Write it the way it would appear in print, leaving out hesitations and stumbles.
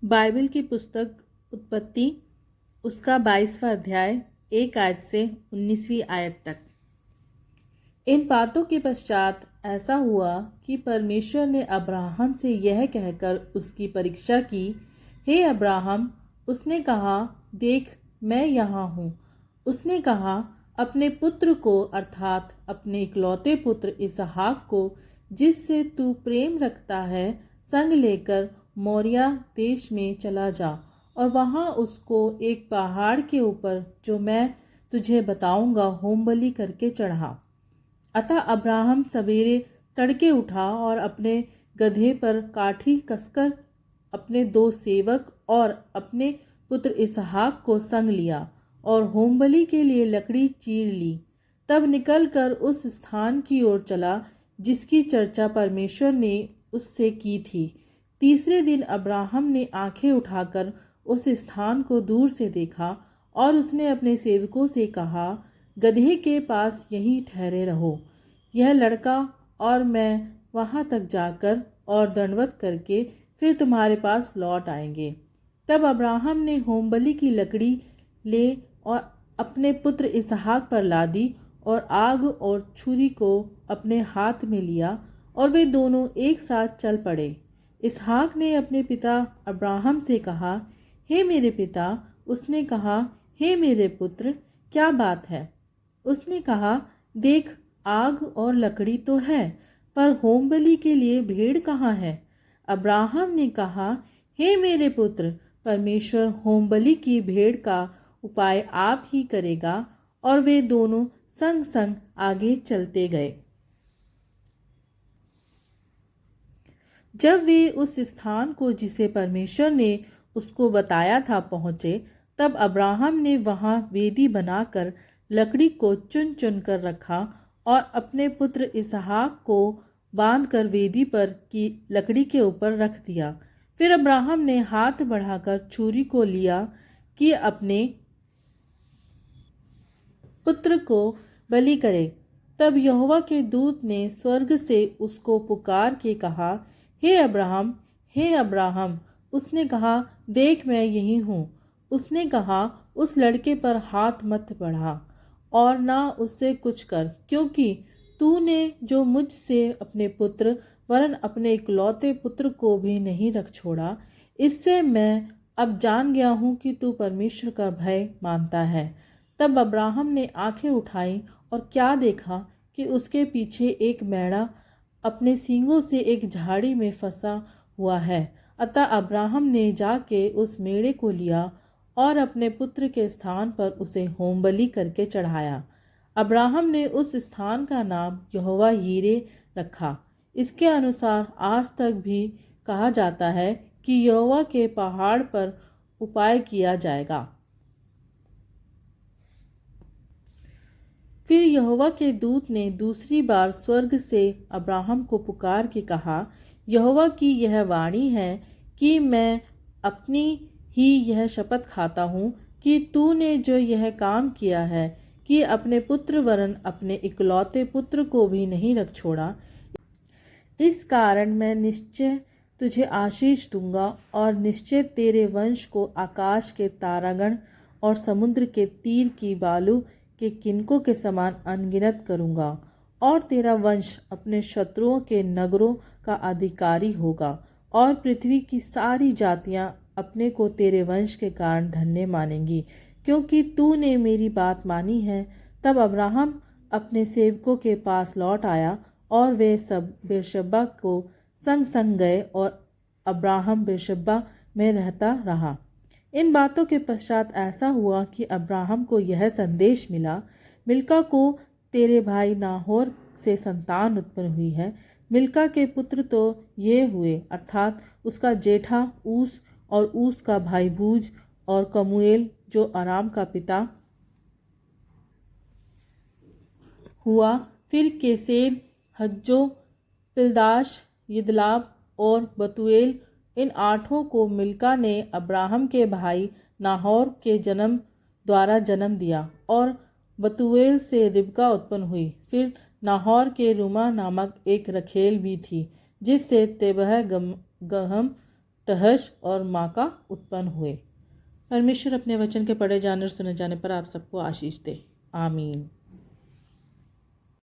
Bible की पुस्तक उत्पत्ति उसका 22वां अध्याय 1 आयत से 19वीं आयत तक। इन बातों के पश्चात ऐसा हुआ कि परमेश्वर ने अब्राहम से यह कहकर उसकी परीक्षा की, हे अब्राहम। उसने कहा, देख मैं यहाँ हूँ। उसने कहा, अपने पुत्र को अर्थात अपने इकलौते पुत्र इसहाक को, जिससे तू प्रेम रखता है, संग लेकर मोरिया देश में चला जा और वहाँ उसको एक पहाड़ के ऊपर जो मैं तुझे बताऊंगा होम बलि करके चढ़ा। अतः अब्राहम सवेरे तड़के उठा और अपने गधे पर काठी कसकर अपने 2 सेवक और अपने पुत्र इसहाक को संग लिया और होमबलि के लिए लकड़ी चीर ली। तब निकलकर उस स्थान की ओर चला जिसकी चर्चा परमेश्वर ने उससे की थी। तीसरे दिन अब्राहम ने आंखें उठाकर उस स्थान को दूर से देखा और उसने अपने सेवकों से कहा, गधे के पास यहीं ठहरे रहो। यह लड़का और मैं वहां तक जाकर और दंडवत करके फिर तुम्हारे पास लौट आएंगे। तब अब्राहम ने होमबलि की लकड़ी ले और अपने पुत्र इसहाक पर लादी और आग और छुरी को अपने हाथ में लिया और वे दोनों एक साथ चल पड़े। इसहाक ने अपने पिता अब्राहम से कहा, हे मेरे पिता। उसने कहा, हे मेरे पुत्र, क्या बात है? उसने कहा, देख आग और लकड़ी तो है, पर होमबलि के लिए भेड़ कहाँ है? अब्राहम ने कहा, हे मेरे पुत्र, परमेश्वर होमबलि की भेड़ का उपाय आप ही करेगा। और वे दोनों संग संग आगे चलते गए। जब वे उस स्थान को जिसे परमेश्वर ने उसको बताया था पहुँचे, तब अब्राहम ने वहाँ वेदी बनाकर लकड़ी को चुन चुन कर रखा और अपने पुत्र इसहाक को बांधकर वेदी पर की लकड़ी के ऊपर रख दिया। फिर अब्राहम ने हाथ बढ़ाकर छुरी को लिया कि अपने पुत्र को बलि करे। तब यहोवा के दूत ने स्वर्ग से उसको पुकार के कहा, हे अब्राहम, हे अब्राहम। उसने कहा, देख मैं यही हूँ। उसने कहा, उस लड़के पर हाथ मत बढ़ा और ना उससे कुछ कर, क्योंकि तूने जो मुझसे अपने पुत्र वरन अपने इकलौते पुत्र को भी नहीं रख छोड़ा, इससे मैं अब जान गया हूँ कि तू परमेश्वर का भय मानता है। तब अब्राहम ने आंखें उठाई और क्या देखा कि उसके पीछे एक मेढ़ा अपने सींगों से एक झाड़ी में फंसा हुआ है। अतः अब्राहम ने जाके उस मेढ़े को लिया और अपने पुत्र के स्थान पर उसे होमबलि करके चढ़ाया। अब्राहम ने उस स्थान का नाम यहोवा यीरे रखा। इसके अनुसार आज तक भी कहा जाता है कि यहोवा के पहाड़ पर उपाय किया जाएगा। फिर यहोवा के दूत ने दूसरी बार स्वर्ग से अब्राहम को पुकार के कहा, यहोवा की यह वाणी है कि मैं अपनी ही यह शपथ खाता हूँ कि तूने जो यह काम किया है कि अपने पुत्र वरन अपने इकलौते पुत्र को भी नहीं रख छोड़ा, इस कारण मैं निश्चय तुझे आशीष दूंगा और निश्चय तेरे वंश को आकाश के तारागण और समुद्र के तीर की बालू के किनकों के समान अनगिनत करूंगा। और तेरा वंश अपने शत्रुओं के नगरों का अधिकारी होगा और पृथ्वी की सारी जातियां अपने को तेरे वंश के कारण धन्य मानेंगी, क्योंकि तूने मेरी बात मानी है। तब अब्राहम अपने सेवकों के पास लौट आया और वे सब बेर्शब्बा को संग संग गए और अब्राहम बेर्शब्बा में रहता रहा। इन बातों के पश्चात ऐसा हुआ कि अब्राहम को यह संदेश मिला, मिल्का को तेरे भाई नाहोर से संतान उत्पन्न हुई है। मिल्का के पुत्र तो ये हुए, अर्थात उसका जेठा ऊस और ऊस का भाई बूज और कमूएल जो अराम का पिता हुआ। फिर केसेब, हज्जो, पिलदाश, यिदलाब और बतूएल, इन 8 को मिल्का ने अब्राहम के भाई नाहोर के जन्म द्वारा जन्म दिया और बतूएल से रिबका उत्पन्न हुई। फिर नाहोर के रूमा नामक एक रखेल भी थी, जिससे तेबह गहम तहश और माका उत्पन्न हुए। परमेश्वर अपने वचन के पढ़े जाने और सुने जाने पर आप सबको आशीष दे। आमीन।